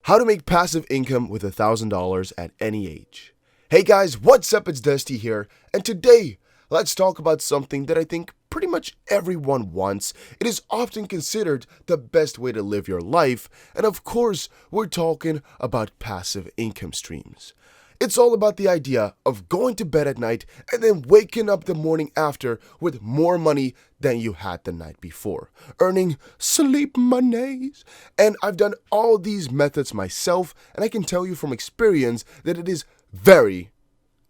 How to make passive income with $1,000 at any age. Hey guys, what's up? It's Dusty here, and today let's talk about something that I think pretty much everyone wants. It is often considered the best way to live your life, and of course, we're talking about passive income streams. It's all about the idea of going to bed at night and then waking up the morning after with more money than you had the night before, earning sleep monies. And I've done all these methods myself, and I can tell you from experience that it is very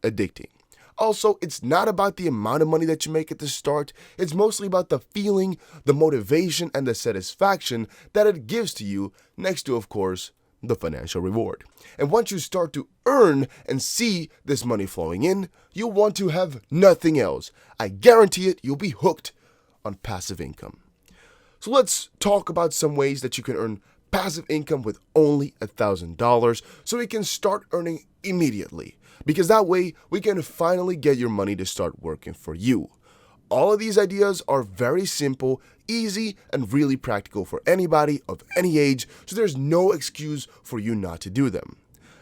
addicting. Also, it's not about the amount of money that you make at the start. It's mostly about the feeling, the motivation, and the satisfaction that it gives to you, next to, of course, the financial reward. And once you start to earn and see this money flowing in, you'll want to have nothing else. I guarantee it, you'll be hooked on passive income. So let's talk about some ways that you can earn passive income with only $1,000 so you can start earning immediately. Because that way, we can finally get your money to start working for you. All of these ideas are very simple, easy, and really practical for anybody of any age, so there's no excuse for you not to do them.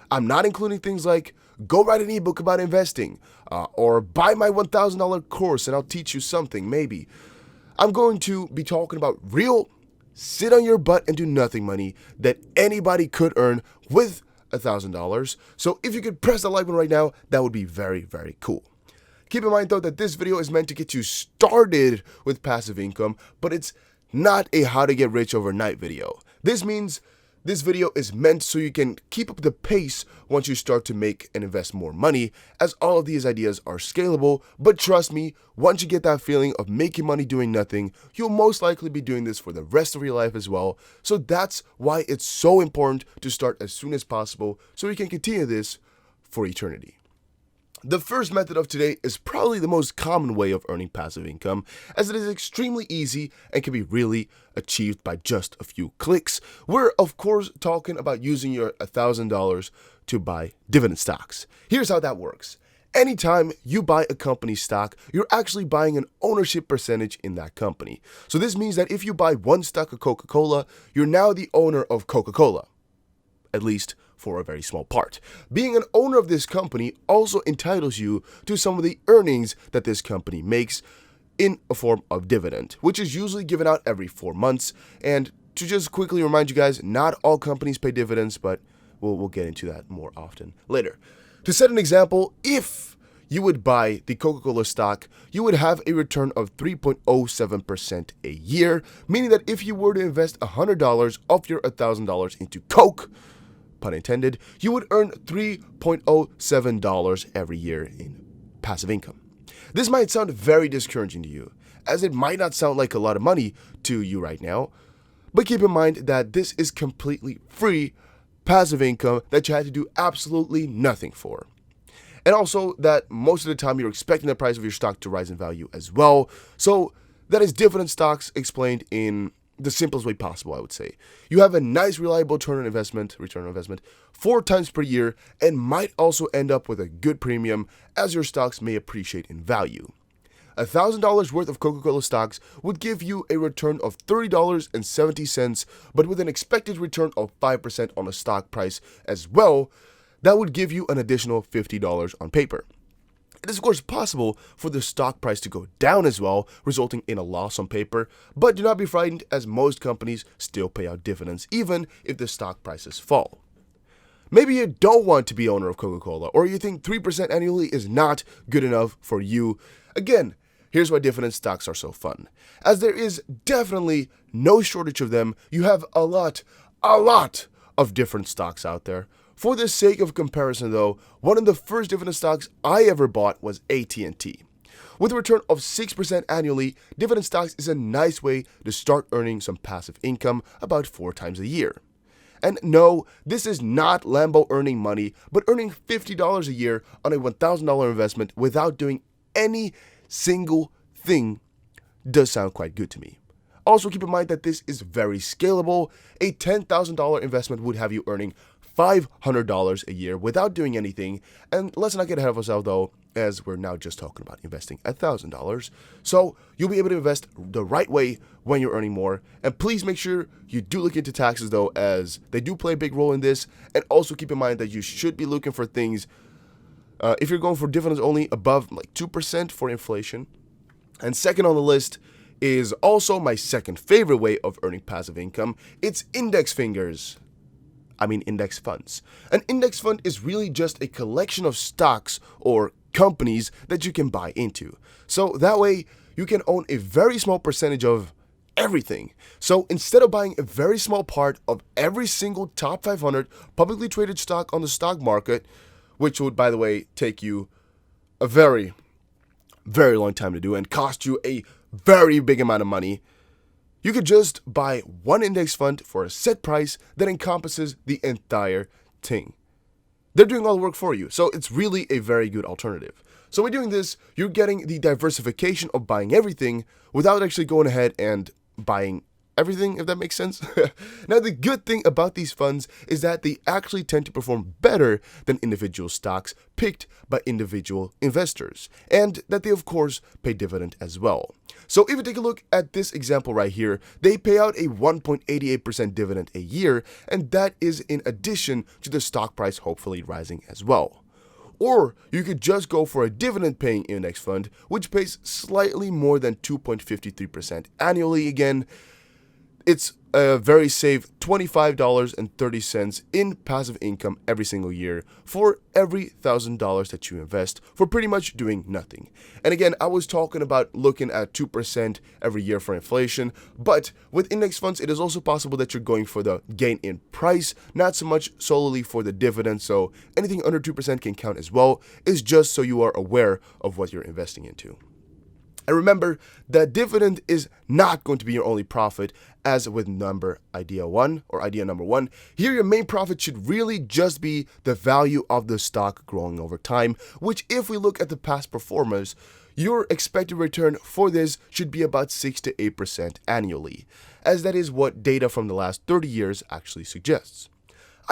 I'm not including things like go write an ebook about investing, or buy my $1,000 course and I'll teach you something, maybe. I'm going to be talking about real, sit on your butt and do nothing money that anybody could earn with $1,000. So if you could press the like button right now, that would be very, very cool. Keep in mind, though, that this video is meant to get you started with passive income, but it's not a how to get rich overnight video. This means this video is meant so you can keep up the pace once you start to make and invest more money, as all of these ideas are scalable. But trust me, once you get that feeling of making money doing nothing, you'll most likely be doing this for the rest of your life as well. So that's why it's so important to start as soon as possible so you can continue this for eternity. The first method of today is probably the most common way of earning passive income, as it is extremely easy and can be really achieved by just a few clicks. We're, of course, talking about using your $1,000 to buy dividend stocks. Here's how that works. Anytime you buy a company stock, you're actually buying an ownership percentage in that company. So this means that if you buy one stock of Coca-Cola, you're now the owner of Coca-Cola, at least for a very small part. Being an owner of this company also entitles you to some of the earnings that this company makes in a form of dividend, which is usually given out every 4 months. And to just quickly remind you guys, not all companies pay dividends, but we'll get into that more often later. To set an example, if you would buy the Coca-Cola stock, you would have a return of 3.07% a year, meaning that if you were to invest $100 of your $1,000 into Coke, pun intended, you would earn $3.07 every year in passive income. This might sound very discouraging to you, as it might not sound like a lot of money to you right now, but keep in mind that this is completely free passive income that you had to do absolutely nothing for. And also that most of the time you're expecting the price of your stock to rise in value as well. So that is dividend stocks explained in the simplest way possible, I would say. You have a nice, reliable return on investment 4 times per year, and might also end up with a good premium as your stocks may appreciate in value. $1,000 worth of Coca-Cola stocks would give you a return of $30.70, but with an expected return of 5% on a stock price as well, that would give you an additional $50 on paper. It is, of course, possible for the stock price to go down as well, resulting in a loss on paper, but do not be frightened, as most companies still pay out dividends even if the stock prices fall. Maybe you don't want to be owner of Coca-Cola, or you think 3% annually is not good enough for you. Again, here's why dividend stocks are so fun. As there is definitely no shortage of them, you have a lot of different stocks out there. For the sake of comparison though, one of the first dividend stocks I ever bought was AT&T. With a return of 6% annually, dividend stocks is a nice way to start earning some passive income about 4 times a year. And no, this is not Lambo earning money, but earning $50 a year on a $1,000 investment without doing any single thing does sound quite good to me. Also keep in mind that this is very scalable. A $10,000 investment would have you earning $500 a year without doing anything. And let's not get ahead of ourselves though, as we're now just talking about investing $1,000. So you'll be able to invest the right way when you're earning more. And please make sure you do look into taxes though, as they do play a big role in this. And also keep in mind that you should be looking for things, if you're going for dividends only, above like 2% for inflation. And second on the list is also my second favorite way of earning passive income. It's index funds. An index fund is really just a collection of stocks or companies that you can buy into. So that way you can own a very small percentage of everything. So instead of buying a very small part of every single top 500 publicly traded stock on the stock market, which would, by the way, take you a very, very long time to do and cost you a very big amount of money, you could just buy one index fund for a set price that encompasses the entire thing. They're doing all the work for you, so it's really a very good alternative. So by doing this, you're getting the diversification of buying everything without actually going ahead and buying everything, if that makes sense. Now, the good thing about these funds is that they actually tend to perform better than individual stocks picked by individual investors, and that they, of course, pay dividend as well. So if you take a look at this example right here, they pay out a 1.88% dividend a year, and that is in addition to the stock price hopefully rising as well. Or you could just go for a dividend-paying index fund, which pays slightly more than 2.53% annually. Again, it's a very safe $25.30 in passive income every single year for every $1,000 that you invest for pretty much doing nothing. And again, I was talking about looking at 2% every year for inflation, but with index funds, it is also possible that you're going for the gain in price, not so much solely for the dividend. So anything under 2% can count as well. It's just so you are aware of what you're investing into. And remember that dividend is not going to be your only profit, as with idea number one. Here, your main profit should really just be the value of the stock growing over time, which, if we look at the past performers, your expected return for this should be about 6 to 8% annually, as that is what data from the last 30 years actually suggests.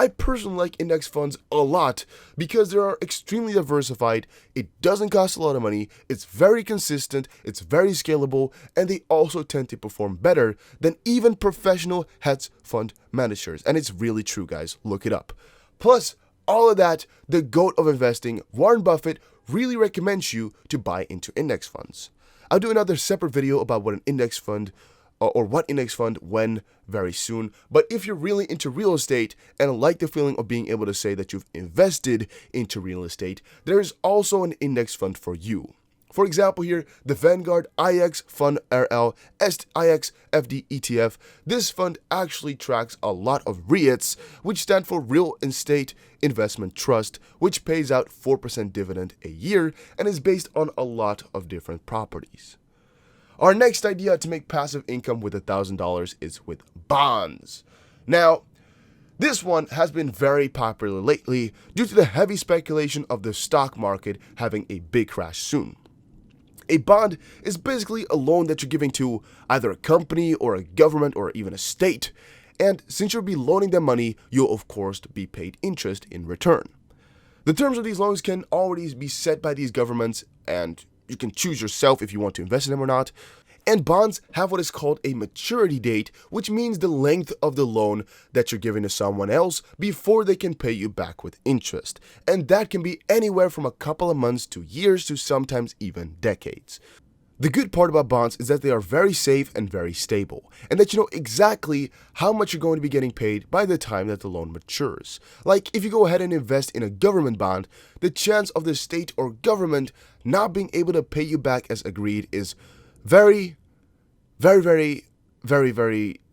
I personally like index funds a lot because they are extremely diversified, it doesn't cost a lot of money, it's very consistent, it's very scalable, and they also tend to perform better than even professional hedge fund managers. And it's really true, guys. Look it up. Plus, all of that, the GOAT of investing, Warren Buffett, really recommends you to buy into index funds. I'll do another separate video about what an index fund or what index fund when very soon. But if you're really into real estate and like the feeling of being able to say that you've invested into real estate, there is also an index fund for you. For example here, the Vanguard IX Fund RL IX FD ETF. This fund actually tracks a lot of REITs, which stand for Real Estate Investment Trust, which pays out 4% dividend a year and is based on a lot of different properties. Our next idea to make passive income with $1,000 is with bonds. Now, this one has been very popular lately due to the heavy speculation of the stock market having a big crash soon. A bond is basically a loan that you're giving to either a company or a government or even a state, and since you'll be loaning them money, you'll of course be paid interest in return. The terms of these loans can already be set by these governments, and you can choose yourself if you want to invest in them or not. And bonds have what is called a maturity date, which means the length of the loan that you're giving to someone else before they can pay you back with interest. And that can be anywhere from a couple of months to years to sometimes even decades. The good part about bonds is that they are very safe and very stable, and that you know exactly how much you're going to be getting paid by the time that the loan matures. Like if you go ahead and invest in a government bond, the chance of the state or government not being able to pay you back as agreed is very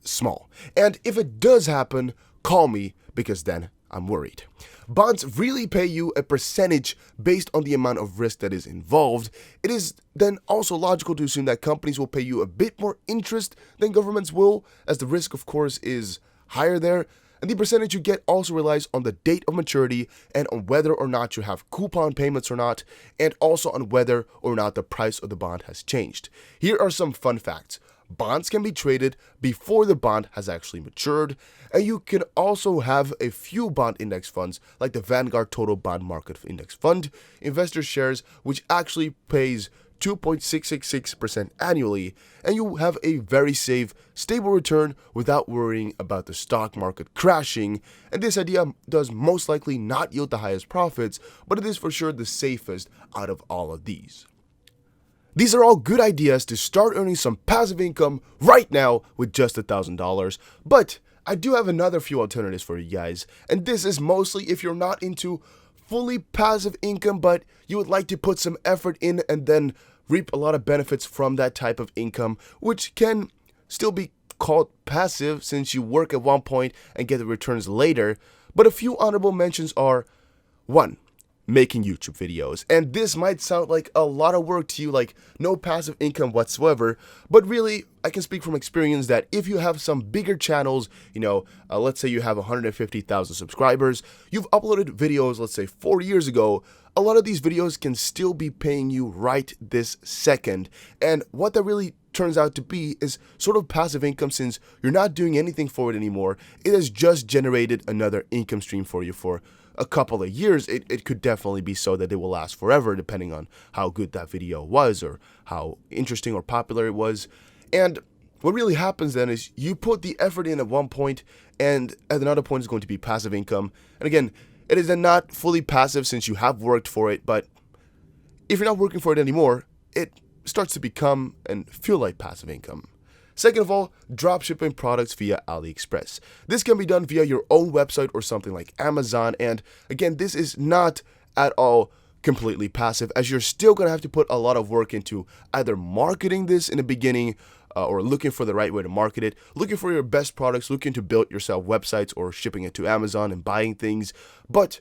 small. And if it does happen, call me, because then I'm worried. Bonds really pay you a percentage based on the amount of risk that is involved. It is then also logical to assume that companies will pay you a bit more interest than governments will, as the risk, of course, is higher there. And the percentage you get also relies on the date of maturity and on whether or not you have coupon payments or not, and also on whether or not the price of the bond has changed. Here are some fun facts. bonds can be traded before the bond has actually matured, and you can also have a few bond index funds like the Vanguard Total Bond Market Index Fund, investor shares, which actually pays 2.666% annually, and you have a very safe, stable return without worrying about the stock market crashing. And this idea does most likely not yield the highest profits, but it is for sure the safest out of all of these. These are all good ideas to start earning some passive income right now with just $1,000, but I do have another few alternatives for you guys, and this is mostly if you're not into fully passive income, but you would like to put some effort in and then reap a lot of benefits from that type of income, which can still be called passive since you work at one point and get the returns later. But a few honorable mentions are: 1. Making YouTube videos. And this might sound like a lot of work to you, like no passive income whatsoever, but really, I can speak from experience that if you have some bigger channels, let's say you have 150,000 subscribers, you've uploaded videos, let's say 4 years ago, a lot of these videos can still be paying you right this second. And what that really turns out to be is sort of passive income since you're not doing anything for it anymore. It has just generated another income stream for you for a couple of years. It could definitely be so that it will last forever depending on how good that video was or how interesting or popular it was. And what really happens then is you put the effort in at one point, and at another point is going to be passive income. And again, it is then not fully passive since you have worked for it, but if you're not working for it anymore, it starts to become and feel like passive income. Second of all, dropshipping products via AliExpress. This can be done via your own website or something like Amazon, and again, this is not at all completely passive, as you're still going to have to put a lot of work into either marketing this in the beginning or looking for the right way to market it, looking for your best products, looking to build yourself websites or shipping it to Amazon and buying things. But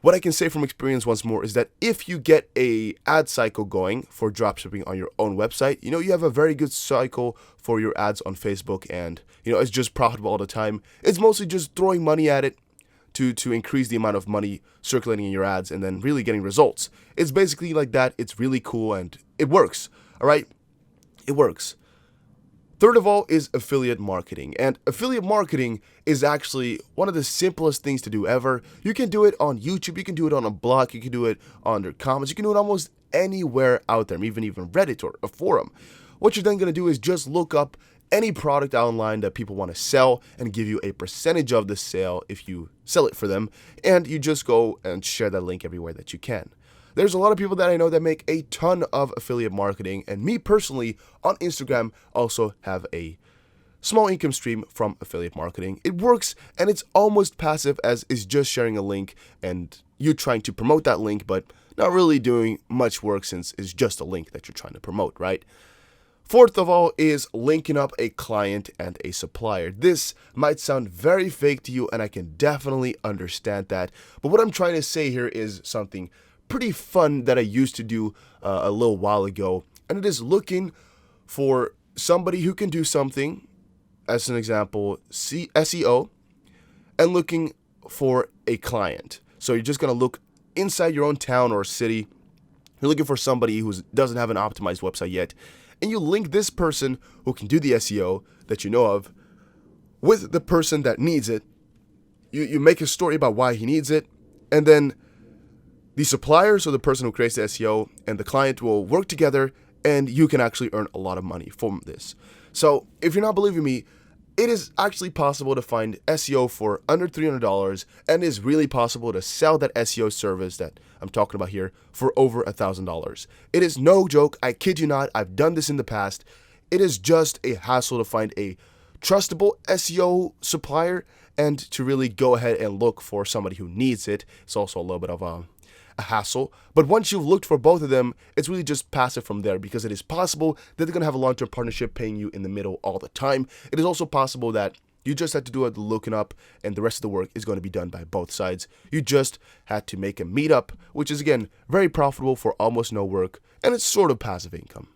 what I can say from experience once more is that if you get a ad cycle going for dropshipping on your own website, you have a very good cycle for your ads on Facebook, and it's just profitable all the time. It's mostly just throwing money at it to increase the amount of money circulating in your ads and then really getting results. It's basically like that. It's really cool and it works. All right? It works. Third of all is affiliate marketing, and affiliate marketing is actually one of the simplest things to do ever. You can do it on YouTube, you can do it on a blog, you can do it under comments, you can do it almost anywhere out there, even Reddit or a forum. What you're then going to do is just look up any product online that people want to sell and give you a percentage of the sale if you sell it for them, and you just go and share that link everywhere that you can. There's a lot of people that I know that make a ton of affiliate marketing, and me personally on Instagram also have a small income stream from affiliate marketing. It works, and it's almost passive as is just sharing a link and you trying to promote that link, but not really doing much work since it's just a link that you're trying to promote, right? Fourth of all is linking up a client and a supplier. This might sound very fake to you, and I can definitely understand that, but what I'm trying to say here is something pretty fun that I used to do a little while ago, and it is looking for somebody who can do something, as an example, SEO, and looking for a client. So you're just going to look inside your own town or city. You're looking for somebody who doesn't have an optimized website yet, and you link this person who can do the SEO that you know of with the person that needs it. You make a story about why he needs it, and then the supplier, so the person who creates the SEO, and the client will work together, and you can actually earn a lot of money from this. So if you're not believing me, it is actually possible to find SEO for under $300, and it is really possible to sell that SEO service that I'm talking about here for over $1,000. It is no joke. I kid you not. I've done this in the past. It is just a hassle to find a trustable SEO supplier and to really go ahead and look for somebody who needs it. It's also a little bit of a hassle, but once you've looked for both of them, it's really just passive from there, because it is possible that they're going to have a long-term partnership paying you in the middle all the time. It is also possible that you just had to do the looking up, and the rest of the work is going to be done by both sides. You just had to make a meetup, which is again very profitable for almost no work, and it's sort of passive income.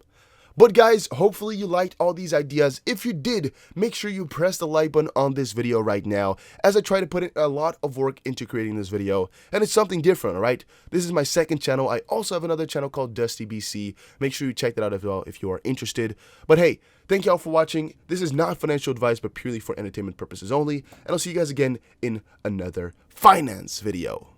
But guys, hopefully you liked all these ideas. If you did, make sure you press the like button on this video right now, as I try to put in a lot of work into creating this video, and it's something different, alright? This is my second channel. I also have another channel called Dusty BC. Make sure you check that out as well if you are interested. But hey, thank you all for watching. This is not financial advice, but purely for entertainment purposes only, and I'll see you guys again in another finance video.